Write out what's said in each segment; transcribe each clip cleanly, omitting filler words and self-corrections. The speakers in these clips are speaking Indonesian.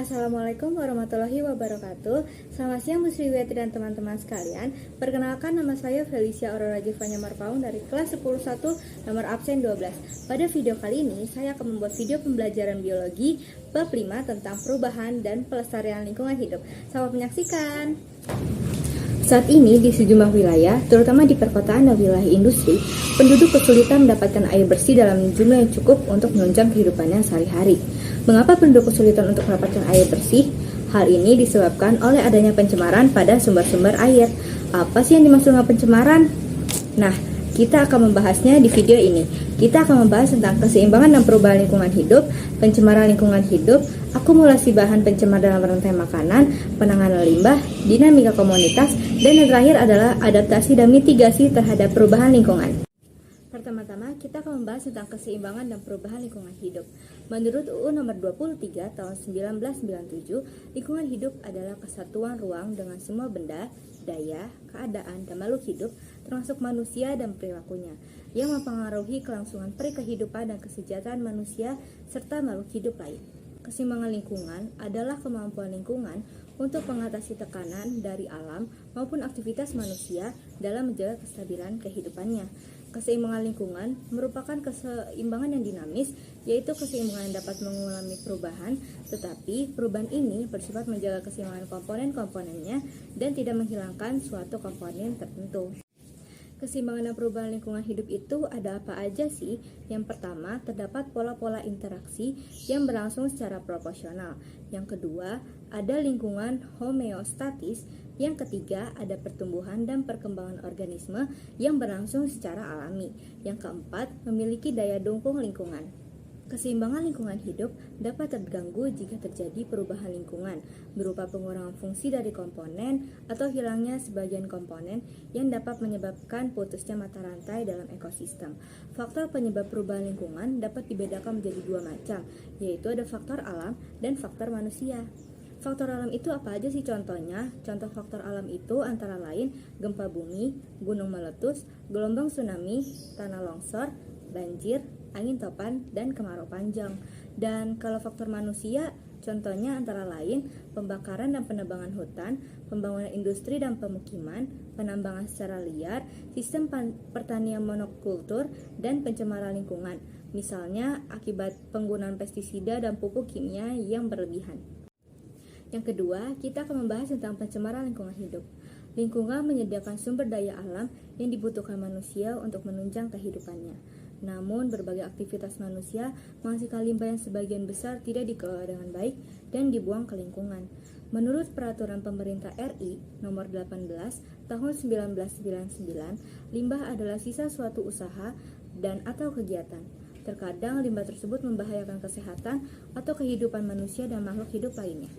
Assalamualaikum warahmatullahi wabarakatuh. Selamat siang Bu Sriweti dan teman-teman sekalian. Perkenalkan, nama saya Felicia Aurora Jivanya Marpaung dari kelas 101 nomor absen 12. Pada video kali ini saya akan membuat video pembelajaran biologi bab 5 tentang perubahan dan pelestarian lingkungan hidup. Selamat menyaksikan. Saat ini di sejumlah wilayah, terutama di perkotaan dan wilayah industri, penduduk kesulitan mendapatkan air bersih dalam jumlah yang cukup untuk menunjang kehidupannya sehari-hari. Mengapa penduduk kesulitan untuk mendapatkan air bersih? Hal ini disebabkan oleh adanya pencemaran pada sumber-sumber air. Apa sih yang dimaksud dengan pencemaran? Nah, kita akan membahasnya di video ini. Kita akan membahas tentang keseimbangan dan perubahan lingkungan hidup, pencemaran lingkungan hidup, akumulasi bahan pencemar dalam rantai makanan, penanganan limbah, dinamika komunitas, dan yang terakhir adalah adaptasi dan mitigasi terhadap perubahan lingkungan. Pertama-tama, kita akan membahas tentang keseimbangan dan perubahan lingkungan hidup. Menurut UU nomor 23 tahun 1997, lingkungan hidup adalah kesatuan ruang dengan semua benda, daya, keadaan, dan makhluk hidup, termasuk manusia dan perilakunya, yang mempengaruhi kelangsungan kehidupan dan kesejahteraan manusia serta makhluk hidup lain. Keseimbangan lingkungan adalah kemampuan lingkungan untuk mengatasi tekanan dari alam maupun aktivitas manusia dalam menjaga kestabilan kehidupannya. Keseimbangan lingkungan merupakan keseimbangan yang dinamis, yaitu keseimbangan yang dapat mengalami perubahan, tetapi perubahan ini bersifat menjaga keseimbangan komponen-komponennya dan tidak menghilangkan suatu komponen tertentu. Keseimbangan dan perubahan lingkungan hidup itu ada apa aja sih? Yang pertama, terdapat pola-pola interaksi yang berlangsung secara proporsional. Yang kedua, ada lingkungan homeostatis. Yang ketiga, ada pertumbuhan dan perkembangan organisme yang berlangsung secara alami. Yang keempat, memiliki daya dukung lingkungan. Keseimbangan lingkungan hidup dapat terganggu jika terjadi perubahan lingkungan berupa pengurangan fungsi dari komponen atau hilangnya sebagian komponen yang dapat menyebabkan putusnya mata rantai dalam ekosistem. Faktor penyebab perubahan lingkungan dapat dibedakan menjadi dua macam, yaitu ada faktor alam dan faktor manusia. Faktor alam itu apa aja sih contohnya? Contoh faktor alam itu antara lain gempa bumi, gunung meletus, gelombang tsunami, tanah longsor, banjir, angin topan, dan kemarau panjang. Dan kalau faktor manusia, contohnya antara lain pembakaran dan penebangan hutan, pembangunan industri dan pemukiman, penambangan secara liar, sistem pertanian monokultur, dan pencemaran lingkungan. Misalnya akibat penggunaan pestisida dan pupuk kimia yang berlebihan. Yang kedua, kita akan membahas tentang pencemaran lingkungan hidup. Lingkungan menyediakan sumber daya alam yang dibutuhkan manusia untuk menunjang kehidupannya. Namun, berbagai aktivitas manusia menghasilkan limbah yang sebagian besar tidak dikelola dengan baik dan dibuang ke lingkungan. Menurut Peraturan Pemerintah RI Nomor 18 Tahun 1999, limbah adalah sisa suatu usaha dan atau kegiatan. Terkadang limbah tersebut membahayakan kesehatan atau kehidupan manusia dan makhluk hidup lainnya.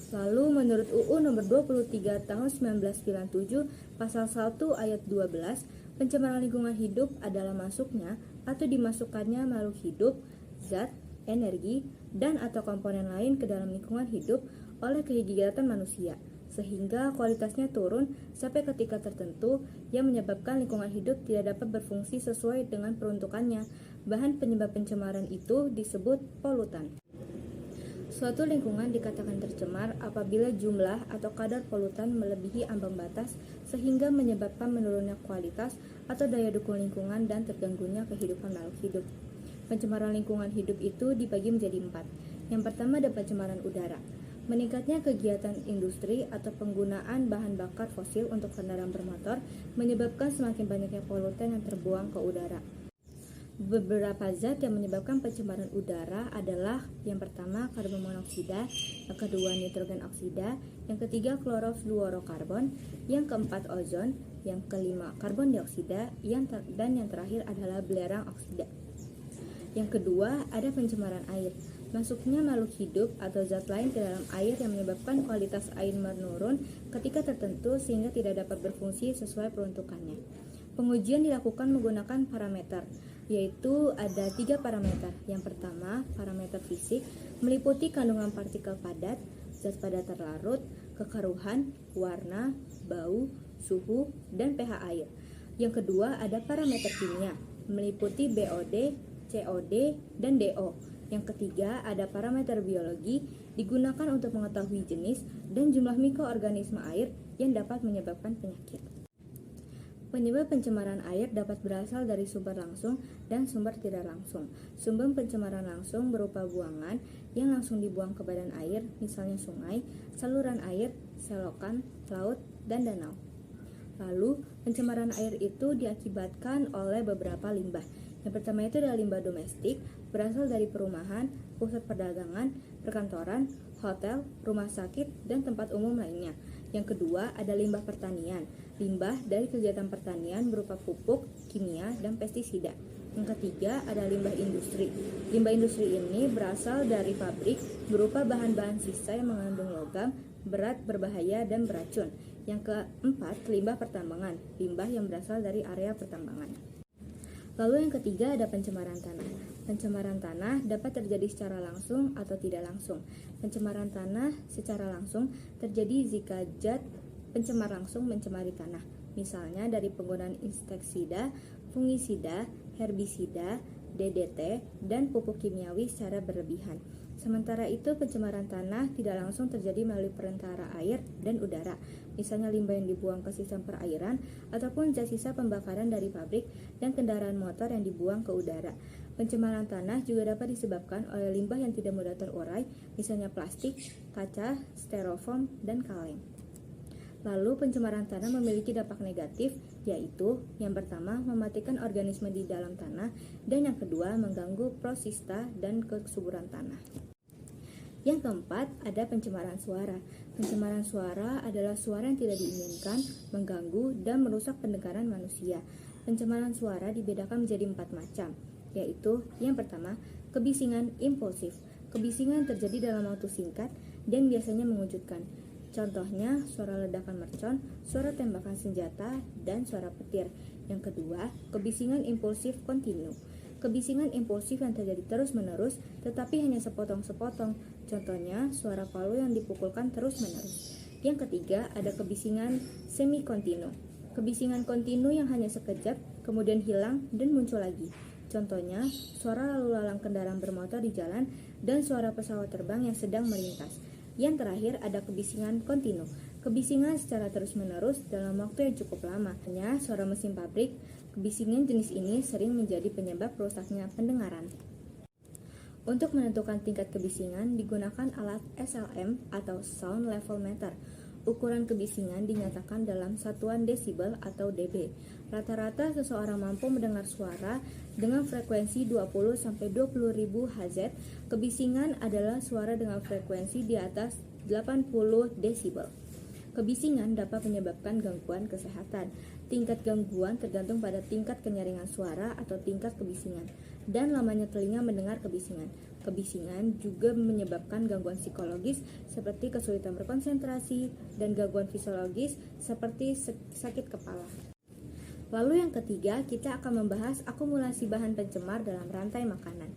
Lalu menurut UU nomor 23 tahun 1997 pasal 1 ayat 12, pencemaran lingkungan hidup adalah masuknya atau dimasukkannya makhluk hidup, zat, energi, dan atau komponen lain ke dalam lingkungan hidup oleh kegiatan manusia, sehingga kualitasnya turun sampai ke tingkat tertentu yang menyebabkan lingkungan hidup tidak dapat berfungsi sesuai dengan peruntukannya. Bahan penyebab pencemaran itu disebut polutan. Suatu lingkungan dikatakan tercemar apabila jumlah atau kadar polutan melebihi ambang batas sehingga menyebabkan menurunnya kualitas atau daya dukung lingkungan dan terganggunya kehidupan makhluk hidup. Pencemaran lingkungan hidup itu dibagi menjadi 4. Yang pertama ada pencemaran udara. Meningkatnya kegiatan industri atau penggunaan bahan bakar fosil untuk kendaraan bermotor menyebabkan semakin banyaknya polutan yang terbuang ke udara. Beberapa zat yang menyebabkan pencemaran udara adalah yang pertama karbon monoksida, yang kedua nitrogen oksida, yang ketiga klorofluorokarbon, yang keempat ozon, yang kelima karbon dioksida, dan yang terakhir adalah belerang oksida. Yang kedua ada pencemaran air. Masuknya makhluk hidup atau zat lain ke dalam air yang menyebabkan kualitas air menurun ketika tertentu sehingga tidak dapat berfungsi sesuai peruntukannya. Pengujian dilakukan menggunakan parameter, yaitu ada 3 parameter. Yang pertama, parameter fisik meliputi kandungan partikel padat, zat padat terlarut, kekaruhan, warna, bau, suhu, dan pH air. Yang kedua, ada parameter kimia meliputi BOD, COD, dan DO. Yang ketiga, ada parameter biologi, digunakan untuk mengetahui jenis dan jumlah mikroorganisme air yang dapat menyebabkan penyakit. Penyebab pencemaran air dapat berasal dari sumber langsung dan sumber tidak langsung. Sumber pencemaran langsung berupa buangan yang langsung dibuang ke badan air, misalnya sungai, saluran air, selokan, laut, dan danau. Lalu, pencemaran air itu diakibatkan oleh beberapa limbah. Yang pertama itu adalah limbah domestik, berasal dari perumahan, pusat perdagangan, perkantoran, hotel, rumah sakit, dan tempat umum lainnya. Yang kedua, ada limbah pertanian. Limbah dari kegiatan pertanian berupa pupuk, kimia, dan pestisida. Yang ketiga, ada limbah industri. Limbah industri ini berasal dari pabrik berupa bahan-bahan sisa yang mengandung logam, berat, berbahaya, dan beracun. Yang keempat, limbah pertambangan. Limbah yang berasal dari area pertambangan. Lalu yang ketiga ada pencemaran tanah. Pencemaran tanah dapat terjadi secara langsung atau tidak langsung. Pencemaran tanah secara langsung terjadi jika zat pencemar langsung mencemari tanah, misalnya dari penggunaan insektisida, fungisida, herbisida, DDT, dan pupuk kimiawi secara berlebihan. Sementara itu, pencemaran tanah tidak langsung terjadi melalui perantara air dan udara, misalnya limbah yang dibuang ke sistem perairan, ataupun zat sisa pembakaran dari pabrik dan kendaraan motor yang dibuang ke udara. Pencemaran tanah juga dapat disebabkan oleh limbah yang tidak mudah terurai, misalnya plastik, kaca, styrofoam, dan kaleng. Lalu pencemaran tanah memiliki dampak negatif, yaitu yang pertama mematikan organisme di dalam tanah, dan yang kedua mengganggu prosista dan kesuburan tanah. Yang keempat, ada pencemaran suara. Pencemaran suara adalah suara yang tidak diinginkan, mengganggu, dan merusak pendengaran manusia. Pencemaran suara dibedakan menjadi 4 macam, yaitu yang pertama, kebisingan impulsif. Kebisingan terjadi dalam waktu singkat dan biasanya mengejutkan. Contohnya, suara ledakan mercon, suara tembakan senjata, dan suara petir. Yang kedua, kebisingan impulsif kontinu. Kebisingan impulsif yang terjadi terus-menerus, tetapi hanya sepotong-sepotong. Contohnya, suara palu yang dipukulkan terus-menerus. Yang ketiga, ada kebisingan semi-kontinu. Kebisingan kontinu yang hanya sekejap, kemudian hilang dan muncul lagi. Contohnya, suara lalu lalang kendaraan bermotor di jalan dan suara pesawat terbang yang sedang melintas. Yang terakhir ada kebisingan kontinu. Kebisingan secara terus-menerus dalam waktu yang cukup lama. Hanya suara mesin pabrik, kebisingan jenis ini sering menjadi penyebab rusaknya pendengaran. Untuk menentukan tingkat kebisingan digunakan alat SLM atau Sound Level Meter. Ukuran kebisingan dinyatakan dalam satuan desibel atau dB. Rata-rata seseorang mampu mendengar suara dengan frekuensi 20-20 ribu Hz. Kebisingan adalah suara dengan frekuensi di atas 80 desibel. Kebisingan dapat menyebabkan gangguan kesehatan. Tingkat gangguan tergantung pada tingkat kenyaringan suara atau tingkat kebisingan dan lamanya telinga mendengar kebisingan. Kebisingan juga menyebabkan gangguan psikologis seperti kesulitan berkonsentrasi dan gangguan fisiologis seperti sakit kepala. Lalu yang ketiga, kita akan membahas akumulasi bahan pencemar dalam rantai makanan.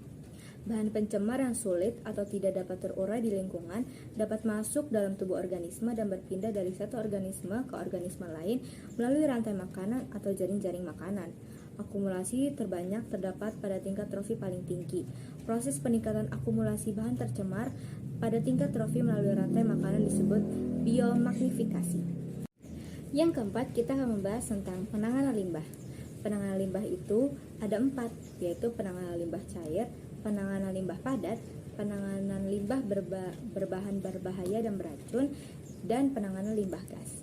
Bahan pencemar yang sulit atau tidak dapat terurai di lingkungan dapat masuk dalam tubuh organisme dan berpindah dari satu organisme ke organisme lain melalui rantai makanan atau jaring-jaring makanan. Akumulasi terbanyak terdapat pada tingkat trofi paling tinggi. Proses peningkatan akumulasi bahan tercemar pada tingkat trofi melalui rantai makanan disebut biomagnifikasi. Yang keempat, kita akan membahas tentang penanganan limbah. Penanganan limbah itu ada 4, yaitu penanganan limbah cair, penanganan limbah padat, penanganan limbah berbahan berbahaya dan beracun, dan penanganan limbah gas.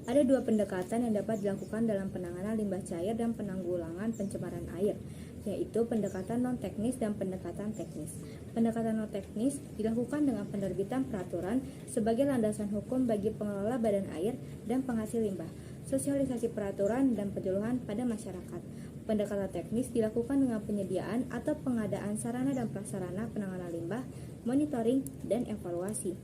Ada 2 pendekatan yang dapat dilakukan dalam penanganan limbah cair dan penanggulangan pencemaran air, yaitu pendekatan non-teknis dan pendekatan teknis. Pendekatan non-teknis dilakukan dengan penerbitan peraturan sebagai landasan hukum bagi pengelola badan air dan penghasil limbah, sosialisasi peraturan, dan penyuluhan pada masyarakat. Pendekatan teknis dilakukan dengan penyediaan atau pengadaan sarana dan prasarana penanganan limbah, monitoring, dan evaluasi.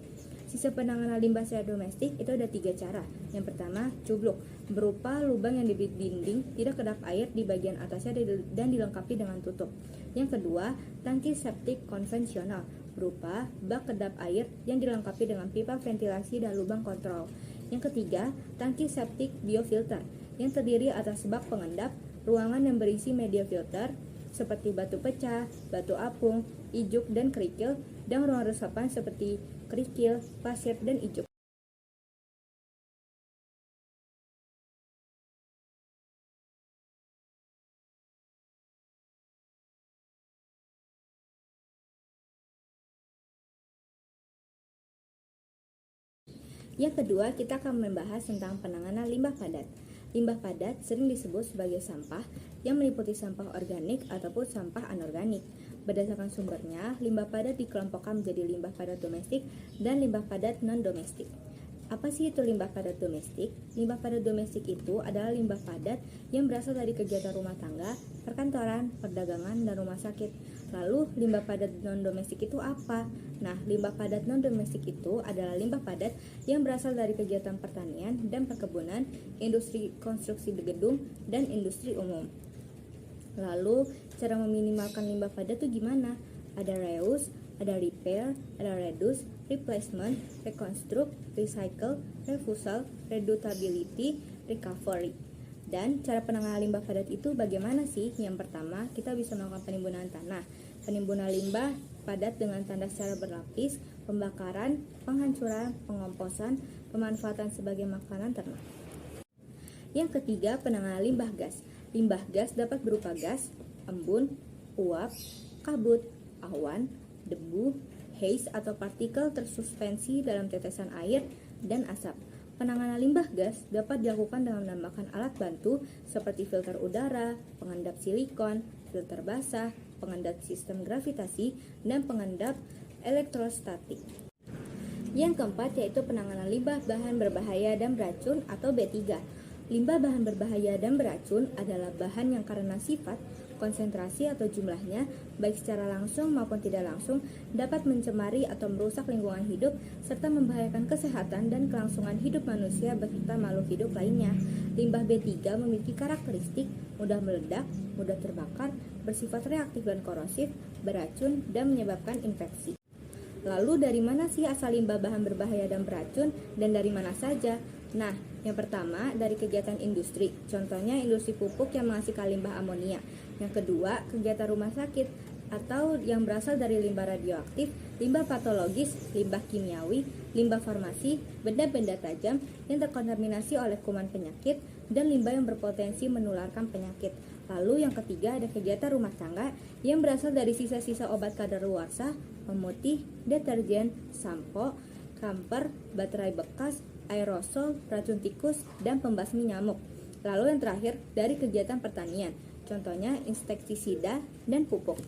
Sisa penanganan limbah secara domestik itu ada 3 cara. Yang pertama, cubluk, berupa lubang yang di dinding, tidak kedap air di bagian atasnya dan dilengkapi dengan tutup. Yang kedua, tangki septik konvensional, berupa bak kedap air yang dilengkapi dengan pipa ventilasi dan lubang kontrol. Yang ketiga, tangki septik biofilter, yang terdiri atas bak pengendap, ruangan yang berisi media filter, seperti batu pecah, batu apung, ijuk dan kerikil, dan ruang resapan seperti kerikil, pasir, dan ijuk. Yang kedua, kita akan membahas tentang penanganan limbah padat. Limbah padat sering disebut sebagai sampah yang meliputi sampah organik ataupun sampah anorganik. Berdasarkan sumbernya, limbah padat dikelompokkan menjadi limbah padat domestik dan limbah padat non-domestik. Apa sih itu limbah padat domestik? Limbah padat domestik itu adalah limbah padat yang berasal dari kegiatan rumah tangga, perkantoran, perdagangan, dan rumah sakit. Lalu, limbah padat non-domestik itu apa? Nah, limbah padat non-domestik itu adalah limbah padat yang berasal dari kegiatan pertanian dan perkebunan, industri konstruksi gedung, dan industri umum. Lalu, cara meminimalkan limbah padat itu gimana? Ada reuse, ada repair, ada reduce, replacement, reconstruct, recycle, refusal, reducibility, recovery. Dan cara penanganan limbah padat itu bagaimana sih? Yang pertama, kita bisa melakukan penimbunan tanah, penimbunan limbah padat dengan tanda secara berlapis, pembakaran, penghancuran, pengomposan, pemanfaatan sebagai makanan ternak. Yang ketiga, penanganan limbah gas. Limbah gas dapat berupa gas, embun, uap, kabut, awan, debu, haze atau partikel tersuspensi dalam tetesan air, dan asap. Penanganan limbah gas dapat dilakukan dengan menambahkan alat bantu seperti filter udara, pengendap silikon, filter basah, pengendap sistem gravitasi, dan pengendap elektrostatik. Yang keempat yaitu penanganan limbah bahan berbahaya dan beracun atau B3. Limbah bahan berbahaya dan beracun adalah bahan yang karena sifat, konsentrasi atau jumlahnya, baik secara langsung maupun tidak langsung, dapat mencemari atau merusak lingkungan hidup, serta membahayakan kesehatan dan kelangsungan hidup manusia beserta makhluk hidup lainnya. Limbah B3 memiliki karakteristik mudah meledak, mudah terbakar, bersifat reaktif dan korosif, beracun, dan menyebabkan infeksi. Lalu dari mana sih asal limbah bahan berbahaya dan beracun, dan dari mana saja? Nah, yang pertama dari kegiatan industri, contohnya industri pupuk yang menghasilkan limbah amonia. Yang kedua, kegiatan rumah sakit atau yang berasal dari limbah radioaktif, limbah patologis, limbah kimiawi, limbah farmasi, benda-benda tajam yang terkontaminasi oleh kuman penyakit, dan limbah yang berpotensi menularkan penyakit. Lalu yang ketiga ada kegiatan rumah tangga yang berasal dari sisa-sisa obat kadaluarsa, pemutih, deterjen, sampo, kamper, baterai bekas, aerosol, racun tikus, dan pembasmi nyamuk. Lalu yang terakhir dari kegiatan pertanian, contohnya insektisida dan pupuk.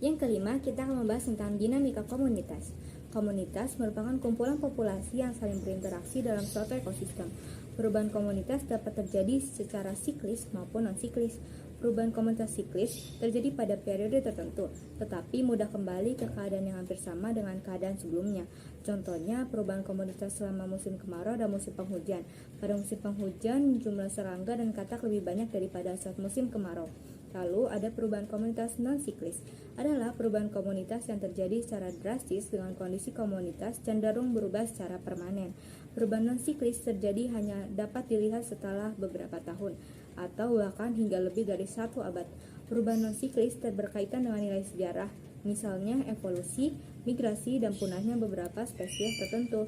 Yang kelima, kita akan membahas tentang dinamika komunitas. Komunitas merupakan kumpulan populasi yang saling berinteraksi dalam suatu ekosistem. Perubahan komunitas dapat terjadi secara siklis maupun non-siklis. Perubahan komunitas siklis terjadi pada periode tertentu, tetapi mudah kembali ke keadaan yang hampir sama dengan keadaan sebelumnya. Contohnya, perubahan komunitas selama musim kemarau dan musim penghujan. Pada musim penghujan, jumlah serangga dan katak lebih banyak daripada saat musim kemarau. Lalu ada perubahan komunitas non-siklis, adalah perubahan komunitas yang terjadi secara drastis dengan kondisi komunitas cenderung berubah secara permanen. Perubahan non-siklis terjadi hanya dapat dilihat setelah beberapa tahun, atau bahkan hingga lebih dari 1 abad. Perubahan non-siklis berkaitan dengan nilai sejarah, misalnya evolusi, migrasi, dan punahnya beberapa spesies tertentu.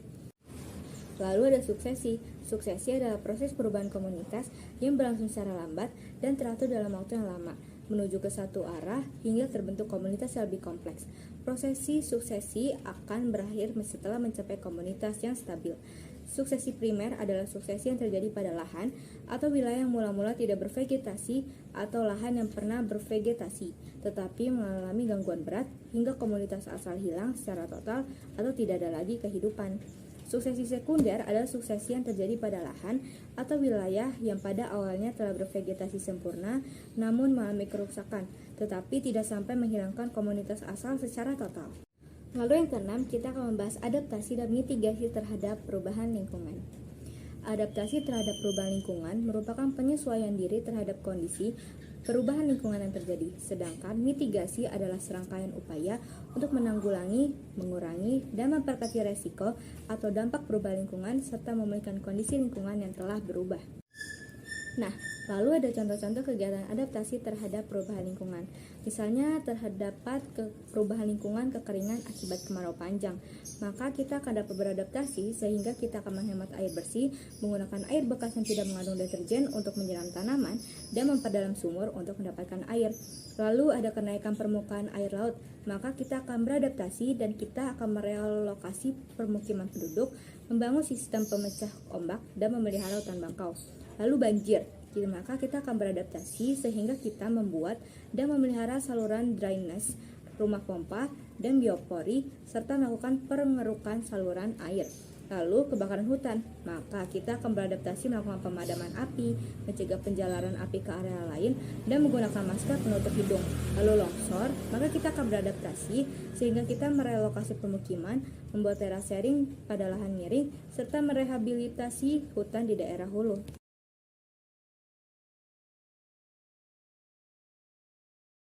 Lalu ada suksesi. Suksesi adalah proses perubahan komunitas yang berlangsung secara lambat dan teratur dalam waktu yang lama, menuju ke satu arah hingga terbentuk komunitas yang lebih kompleks. Prosesi suksesi akan berakhir setelah mencapai komunitas yang stabil. Suksesi primer adalah suksesi yang terjadi pada lahan atau wilayah yang mula-mula tidak bervegetasi atau lahan yang pernah bervegetasi, tetapi mengalami gangguan berat hingga komunitas asal hilang secara total atau tidak ada lagi kehidupan. Suksesi sekunder adalah suksesi yang terjadi pada lahan atau wilayah yang pada awalnya telah bervegetasi sempurna namun mengalami kerusakan, tetapi tidak sampai menghilangkan komunitas asal secara total. Lalu yang keenam, kita akan membahas adaptasi dan mitigasi terhadap perubahan lingkungan. Adaptasi terhadap perubahan lingkungan merupakan penyesuaian diri terhadap kondisi perubahan lingkungan yang terjadi, sedangkan mitigasi adalah serangkaian upaya untuk menanggulangi, mengurangi, dan memperkecil resiko atau dampak perubahan lingkungan serta memulihkan kondisi lingkungan yang telah berubah. Nah, lalu ada contoh-contoh kegiatan adaptasi terhadap perubahan lingkungan. Misalnya terdapat perubahan lingkungan kekeringan akibat kemarau panjang. Maka kita akan dapat beradaptasi sehingga kita akan menghemat air bersih, menggunakan air bekas yang tidak mengandung deterjen untuk menyiram tanaman, dan memperdalam sumur untuk mendapatkan air. Lalu ada kenaikan permukaan air laut, maka kita akan beradaptasi dan kita akan merelokasi permukiman penduduk, membangun sistem pemecah ombak, dan memelihara hutan bakau. Lalu banjir, jadi maka kita akan beradaptasi sehingga kita membuat dan memelihara saluran drainase, rumah pompa, dan biopori, serta melakukan pengerukan saluran air. Lalu kebakaran hutan, maka kita akan beradaptasi melakukan pemadaman api, mencegah penjalaran api ke area lain, dan menggunakan masker penutup hidung. Lalu longsor, maka kita akan beradaptasi sehingga kita merelokasi permukiman, membuat terasering pada lahan miring, serta merehabilitasi hutan di daerah hulu.